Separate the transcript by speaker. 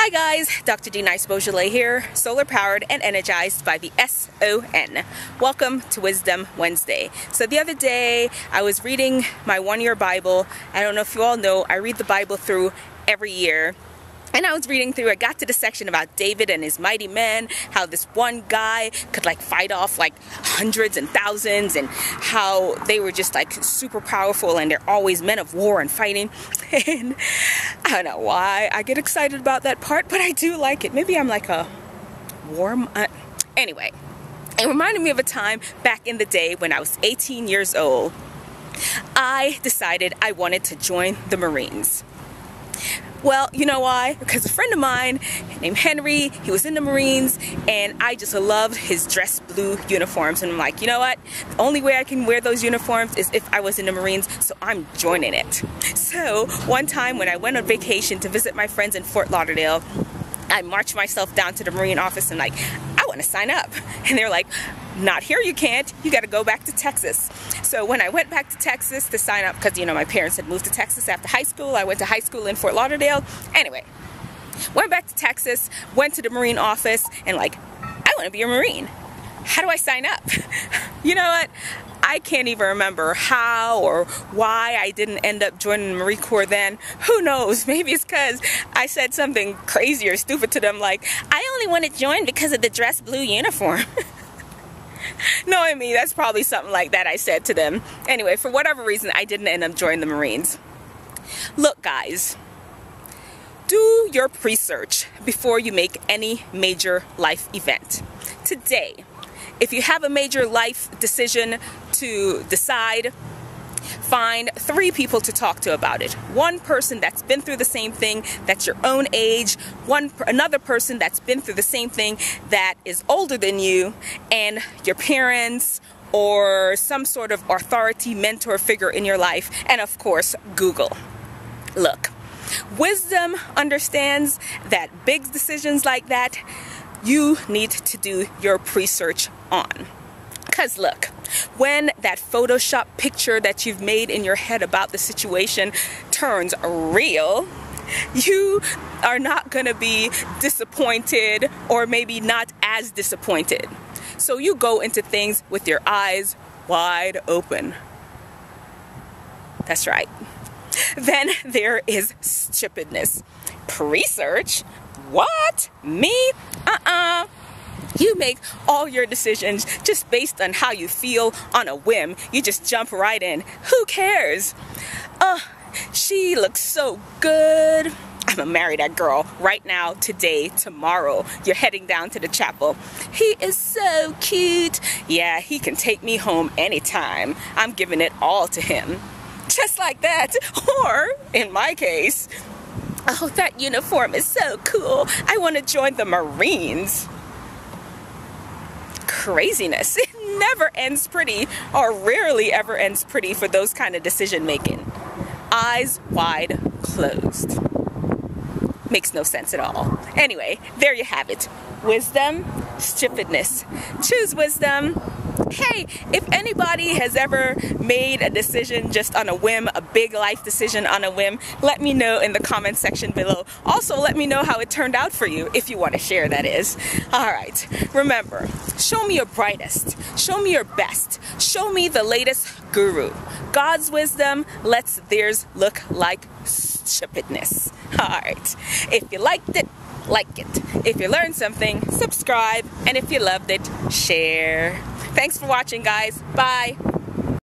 Speaker 1: Hi guys, Dr.D-Nice here, solar powered and energized by the SON. Welcome to Wisdom Wednesday. So the other day I was reading my one-year Bible. I don't know if you all know, I read the Bible through every year. And I was reading through, I got to the section about David and his mighty men, how this one guy could fight off hundreds and thousands, and how they were just super powerful and they're always men of war and fighting. And I don't know why I get excited about that part, but I do like it. Maybe I'm a warm, anyway. It reminded me of a time back in the day when I was 18 years old. I decided I wanted to join the Marines. Well, you know why? Because a friend of mine named Henry, he was in the Marines, and I just loved his dress blue uniforms. And I'm like, you know what? The only way I can wear those uniforms is if I was in the Marines, so I'm joining it. So one time when I went on vacation to visit my friends in Fort Lauderdale, I marched myself down to the Marine office and I want to sign up. And they're like, not here, you can't. You got to go back to Texas. So when I went back to Texas to sign up, because my parents had moved to Texas after high school, I went to high school in Fort Lauderdale. Anyway, went back to Texas, went to the Marine office, and I want to be a Marine. How do I sign up? You know what? I can't even remember how or why I didn't end up joining the Marine Corps then. Who knows? Maybe it's because I said something crazy or stupid to them like, I only want to join because of the dress blue uniform. Knowing me, that's probably something like that I said to them. Anyway, for whatever reason, I didn't end up joining the Marines. Look, guys, do your research before you make any major life event. Today, if you have a major life decision to decide, find 3 people to talk to about it. One person that's been through the same thing, that's your own age, another person that's been through the same thing that is older than you, and your parents or some sort of authority mentor figure in your life, and of course, Google. Look, wisdom understands that big decisions like that, you need to do your research on. Because look, when that Photoshop picture that you've made in your head about the situation turns real, you are not going to be disappointed, or maybe not as disappointed. So you go into things with your eyes wide open. That's right. Then there is stupidness. Research? What? Me? You make all your decisions just based on how you feel on a whim. You just jump right in. Who cares? She looks so good. I'm gonna marry that girl right now, today, tomorrow. You're heading down to the chapel. He is so cute. Yeah, he can take me home anytime. I'm giving it all to him. Just like that. Or, in my case, oh, that uniform is so cool. I want to join the Marines. Craziness. It never ends pretty, or rarely ever ends pretty for those kind of decision making. Eyes wide closed. Makes no sense at all. Anyway, there you have it. Wisdom, stupidness. Choose wisdom. Hey, if anybody has ever made a decision just on a whim, a big life decision on a whim, let me know in the comment section below. Also, let me know how it turned out for you, if you want to share, that is. Alright, remember, show me your brightest, show me your best, show me the latest guru. God's wisdom lets theirs look like stupidness. Alright, if you liked it, like it. If you learned something, subscribe. And if you loved it, share. Thanks for watching, guys. Bye.